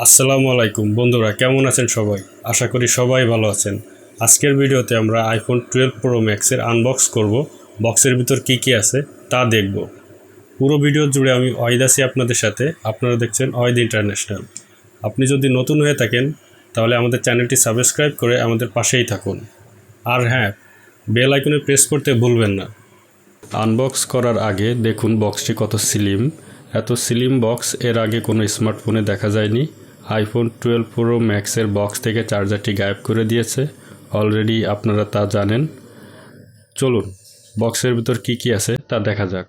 আসসালামু আলাইকুম বন্ধুরা, কেমন আছেন সবাই? আশা করি সবাই ভালো আছেন। আজকের ভিডিওতে আমরা আইফোন 12 প্রো ম্যাক্সের আনবক্স করব। বক্সের ভিতর কি আছে তা দেখব। পুরো ভিডিও জুড়ে আমি ওয়াহিদ আছি আপনাদের সাথে। আপনারা দেখছেন ওয়াহিদ ইন্টারন্যাশনাল। আপনি যদি নতুন হয়ে থাকেন তাহলে আমাদের চ্যানেলটি সাবস্ক্রাইব করে আমাদের পাশেই থাকুন। আর হ্যাঁ, বেল আইকনে প্রেস করতে ভুলবেন না। আনবক্স করার আগে দেখুন বক্সটি কত স্লিম। এত স্লিম বক্স এর আগে কোনো স্মার্টফোনে দেখা যায়নি। আইফোন 12 প্রো ম্যাক্সের বক্স থেকে চার্জারটি গায়েব করে দিয়েছে। অলরেডি আপনারা তা জানেন। চলুন বক্সের ভিতর কি আছে তা দেখা যাক।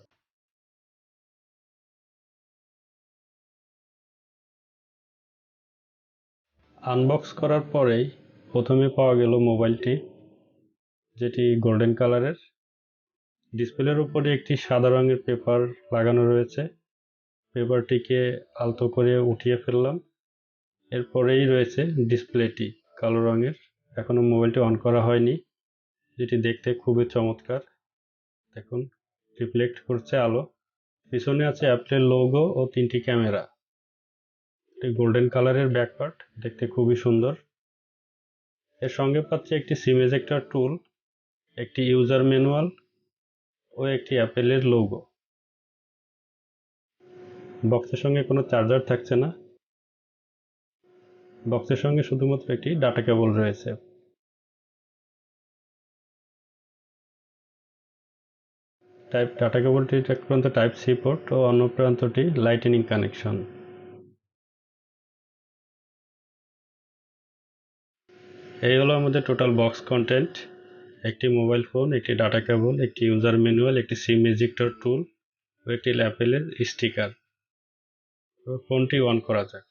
আনবক্স করার পরেই প্রথমে পাওয়া গেল মোবাইলটি, যেটি গোল্ডেন কালারের। ডিসপ্লের উপরে একটি সাদা রঙের পেপার লাগানো রয়েছে। পেপারটিকে আলতো করে উঠিয়ে ফেললাম। এরপরেই রয়েছে ডিসপ্লেটি কালো রঙের। এখনো মোবাইলটি অন করা হয়নি, যেটি দেখতে খুবই চমৎকার। দেখুন, রিফ্লেক্ট করছে আলো। পিছনে আছে অ্যাপলের লোগো ও 3টি ক্যামেরা। এটি গোল্ডেন কালারের ব্যাক পার্ট, দেখতে খুবই সুন্দর। এর সঙ্গে পাচ্ছে একটি সিম এজেক্টর টুল, একটি ইউজার ম্যানুয়াল ও একটি অ্যাপেলের লোগো। বক্সের সঙ্গে কোনো চার্জার থাকছে না। বক্সের সঙ্গে শুধুমাত্র একটি ডাটা কেবল রয়েছে। ডাটা কেবলটির এক প্রান্ত টাইপ সি পোর্ট ও অন্য প্রান্তটি লাইটনিং কানেকশন। এই হলো আমাদের টোটাল বক্স কন্টেন্ট। একটি মোবাইল ফোন, একটি ডাটা কেবল, একটি ইউজার ম্যানুয়াল, একটি সিম এজেক্টর টুল ও একটি অ্যাপেলের স্টিকার। ফোনটি অন করা যাক।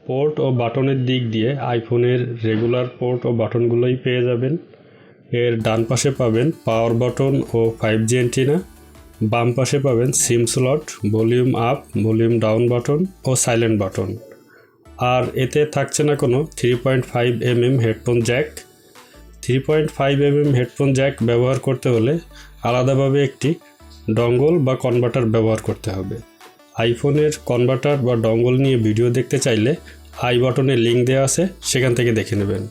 পোর্ট ও বাটনের দিক দিয়ে আইফোনের রেগুলার পোর্ট ও বাটনগুলোই পেয়ে যাবেন। এর ডান পাশে পাবেন power button oh 5G antenna. বাম পাশে পাবেন SIM slot, volume up, volume down button ও সাইলেন্ট বাটন। আর এতে থাকছে না কোনো 3.5mm headphone Jack. 3.5mm headphone Jack ব্যবহার করতে হলে আলাদাভাবে একটি ডঙ্গল বা কনভার্টার ব্যবহার করতে হবে। আইফোনের কনভার্টার বা ডঙ্গল নিয়ে ভিডিও দেখতে চাইলে আই বাটনে লিঙ্ক দেওয়া আছে, সেখান থেকে দেখে নেবেন।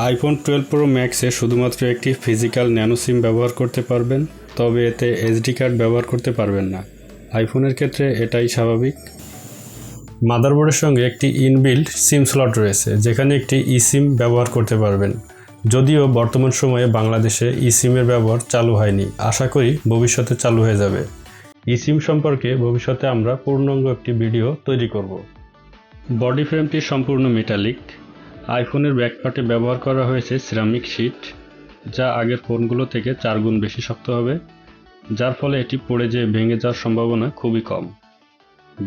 আইফোন 12 প্রো ম্যাক্সে শুধুমাত্র একটি ফিজিক্যাল ন্যানো সিম ব্যবহার করতে পারবেন, তবে এতে এসডি কার্ড ব্যবহার করতে পারবেন না। আইফোনের ক্ষেত্রে এটাই স্বাভাবিক। মাদারবোর্ডের সঙ্গে একটি ইনবিল্ট সিম স্লট রয়েছে, যেখানে একটি ই সিম ব্যবহার করতে পারবেন। যদিও বর্তমান সময়ে বাংলাদেশে ই সিমের ব্যবহার চালু হয়নি, আশা করি ভবিষ্যতে চালু হয়ে যাবে। ই সিম সম্পর্কে ভবিষ্যতে আমরা পূর্ণাঙ্গ একটি ভিডিও তৈরি করব। বডি ফ্রেমটি সম্পূর্ণ মেটালিক। আইফোনের ব্যাকপার্টে ব্যবহার করা হয়েছে সিরামিক শীট, যা আগের ফোনগুলো থেকে 4 গুণ বেশি শক্ত হবে, যার ফলে এটি পড়ে যেয়ে ভেঙে যাওয়ার সম্ভাবনা খুবই কম।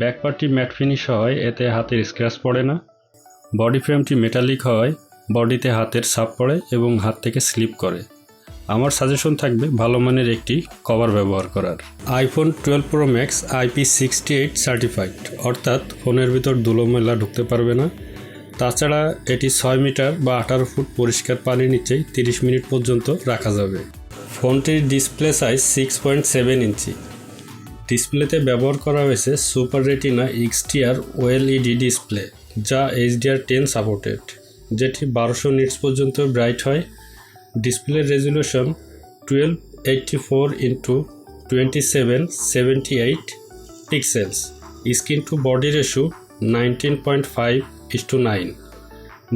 ব্যাকপার্টটি ম্যাট ফিনিশ হওয়ায় এতে হাতের স্ক্র্যাচ পড়ে না। বডি ফ্রেমটি মেটালিক হওয়ায় বডিতে হাতের ছাপ পড়ে এবং হাত থেকে স্লিপ করে। আমার সাজেশন থাকবে ভালো মানের একটি কভার ব্যবহার করার। IPhone 12 pro max IP68 certified, অর্থাৎ ফোনের ভিতর ধুলোমেলা ঢুকতে পারবে না। তাছাড়া এটি 6 মিটার বা 18 ফুট পরিষ্কার পানির নিচেই 30 মিনিট পর্যন্ত রাখা যাবে। ফোনটির ডিসপ্লে সাইজ 6.7 ইঞ্চি। ডিসপ্লেতে ব্যবহার করা হয়েছে super retina XDR OLED display, যা HDR10 সাপোর্টেড, যেটি 1200 নিটস পর্যন্ত ব্রাইট হয়। ডিসপ্লের resolution 1284x2778 pixels. Screen to body ratio 19.5:9।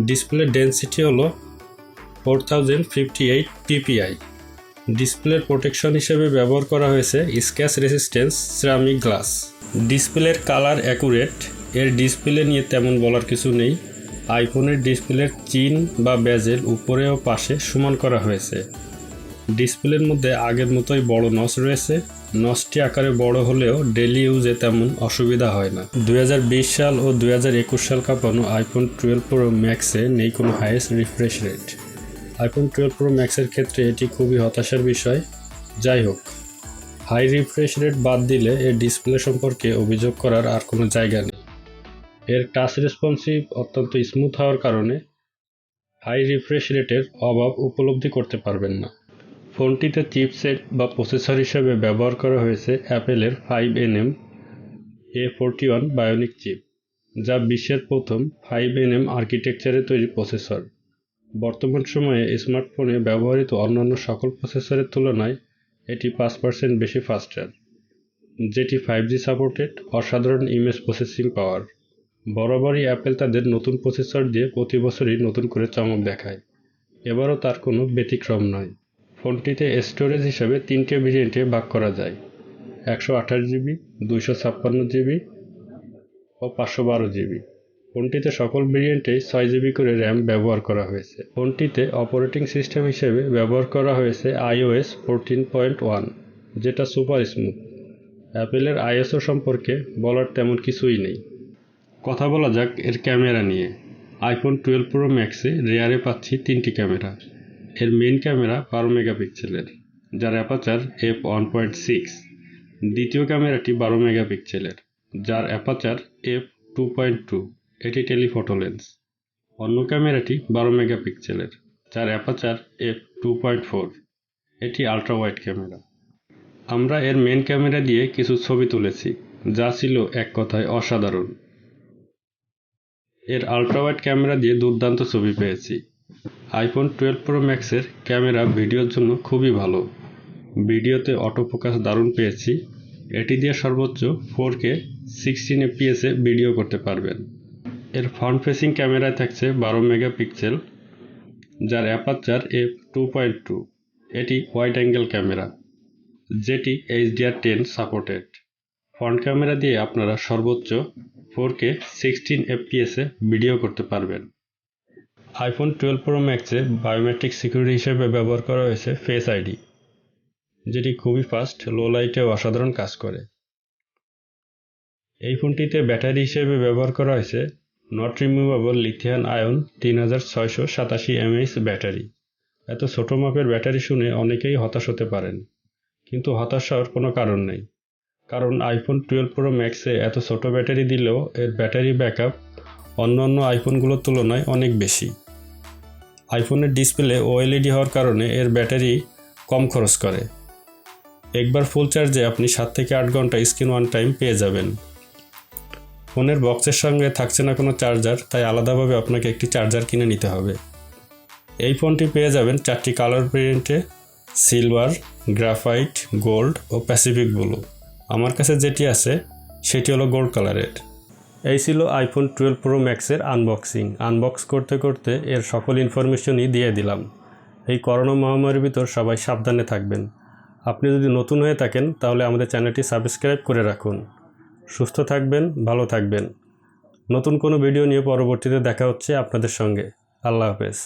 Display density হলো 4058 ppi। ডিসপ্লের প্রোটেকশন হিসেবে ব্যবহার করা হয়েছে স্ক্র্যাচ রেসিস্ট্যান্স সিরামিক গ্লাস। ডিসপ্লের কালার অ্যাকুরেট। এর ডিসপ্লে নিয়ে তেমন বলার কিছু নেই। আইফোনের ডিসপ্লের চিন বা বেজেল উপরে ও পাশে সমান করা হয়েছে। ডিসপ্লের মধ্যে আগের মতোই বড় নচ রয়েছে। নচটি আকারে বড় হলেও ডেইলি ইউজে তেমন অসুবিধা হয় না। 2020 সাল ও 2021 সাল কাঁপানো আইফোন 12 প্রো ম্যাক্সে নেই কোনো highest refresh rate. IPhone 12 pro ম্যাক্সের ক্ষেত্রে এটি খুবই হতাশার বিষয়। যাই হোক, হাই রিফ্রেশ রেট বাদ দিলে এর ডিসপ্লে সম্পর্কে অভিযোগ করার আর কোনো জায়গা নেই। এর টাচ রেসপন্সিভ অত্যন্ত স্মুথ হওয়ার কারণে হাই রিফ্রেশ রেটের অভাব উপলব্ধি করতে পারবেন না। ফোনটিতে চিপসেট বা প্রসেসর হিসেবে ব্যবহার করা হয়েছে অ্যাপেলের 5nm A41 বায়োনিক চিপ, যা বিশ্বের প্রথম 5nm আর্কিটেকচারে তৈরি প্রসেসর। বর্তমান সময়ে স্মার্টফোনে ব্যবহৃত অন্যান্য সকল প্রসেসরের তুলনায় এটি 5% বেশি ফাস্টার, যেটি 5G সাপোর্টেড। অসাধারণ ইমেজ প্রসেসিং পাওয়ার। বরাবরই অ্যাপেল তাদের নতুন প্রসেসর দিয়ে প্রতি বছরই নতুন করে চমক দেখায়। এবারও তার কোনো ব্যতিক্রম নয়। ফোনটিতে স্টোরেজ হিসাবে 3টে ভেরিয়েন্টে ভাগ করা যায়: 128GB, 256GB ও 512GB। ফোনটিতে সকল ভেরিয়েন্টেই 6GB করে র্যাম ব্যবহার করা হয়েছে। ফোনটিতে অপারেটিং সিস্টেম হিসেবে ব্যবহার করা হয়েছে iOS 14.1, যেটা সুপার স্মুথ। অ্যাপেলের আইএসও সম্পর্কে বলার তেমন কিছুই নেই। কথা বলা যাক এর ক্যামেরা নিয়ে। আইফোন 12 প্রো ম্যাক্সে রেয়ারে পাচ্ছি 3টি ক্যামেরা। এর মেইন ক্যামেরা 12 মেগাপিক্সেলের, যার অ্যাপারচার f1.6। দ্বিতীয় ক্যামেরাটি 12 মেগাপিক্সেলের, যার অ্যাপারচার f2.2। এটি টেলিফটো লেন্স। অন্য ক্যামেরাটি 12 মেগাপিক্সেলের, যার অ্যাপারচার f2.4। এটি আল্ট্রা ওয়াইড ক্যামেরা। আমরা এর মেইন ক্যামেরা দিয়ে কিছু ছবি তুলেছি, যা ছিল এক কথায় অসাধারণ। এর আল্ট্রা ওয়াইড ক্যামেরা দিয়ে দুর্দান্ত ছবি পেয়েছি। আইফোন 12 প্রো ম্যাক্সের ক্যামেরা ভিডিওর জন্য খুবই ভালো। ভিডিওতে অটো ফোকাস দারুণ পেয়েছি। এটি দিয়ে সর্বোচ্চ 4K 16 fps এ ভিডিও করতে পারবেন। এর ফ্রন্ট ফেসিং ক্যামেরায় থাকছে 12 মেগাপিক্সেল, যার অ্যাপারচার f2.2। এটি ওয়াইড অ্যাঙ্গেল ক্যামেরা, যেটি HDR10 সাপোর্টেড। ফ্রন্ট ক্যামেরা দিয়ে আপনারা সর্বোচ্চ 4K 16 fps এ ভিডিও করতে পারবেন। আইফোন 12 প্রো ম্যাক্সে বায়োমেট্রিক সিকিউরিটি হিসেবে ব্যবহার করা হয়েছে ফেস আইডি, যেটি খুবই ফাস্ট, লো লাইটে অসাধারণ কাজ করে। এই ফোনটিতে ব্যাটারি হিসেবে ব্যবহার করা হয়েছে not removable lithium ion 3687 mAh battery. এত ছোট মাপের ব্যাটারি শুনে অনেকেই হতাশ হতে পারেন, কিন্তু হতাশ হওয়ার কোনো কারণ নেই, কারণ আইফোন 12 প্রো ম্যাক্সে এত ছোট ব্যাটারি দিলেও এর ব্যাটারি ব্যাকআপ অন্যান্য আইফোনগুলোর তুলনায় অনেক বেশি। আইফোনের ডিসপ্লে OLED হওয়ার কারণে এর ব্যাটারি কম খরচ করে। একবার ফুল চার্জে আপনি 7 থেকে 8 ঘন্টা স্ক্রিন অন টাইম পেয়ে যাবেন। ফোনের বক্সের সঙ্গে থাকছে না কোনো চার্জার, তাই আলাদাভাবে আপনাকে একটি চার্জার কিনে নিতে হবে। এই ফোনটি পেয়ে যাবেন 4টি কালার ভেরিয়েন্টে: সিলভার, গ্রাফাইট, গোল্ড ও প্যাসিফিক ব্লু। আমার কাছে যেটি আছে সেটি হলো গোল্ড কালারের। এই ছিল আইফোন 12 প্রো ম্যাক্সের আনবক্সিং। আনবক্স করতে করতে এর সকল ইনফরমেশনই দিয়ে দিলাম। এই করোনা মহামারীর ভিতর সবাই সাবধানে থাকবেন। আপনি যদি নতুন হয়ে থাকেন তাহলে আমাদের চ্যানেলটি সাবস্ক্রাইব করে রাখুন। সুস্থ থাকবেন, ভালো থাকবেন। নতুন কোনো ভিডিও নিয়ে পরবর্তীতে দেখা হচ্ছে আপনাদের সঙ্গে। আল্লাহ হাফেজ।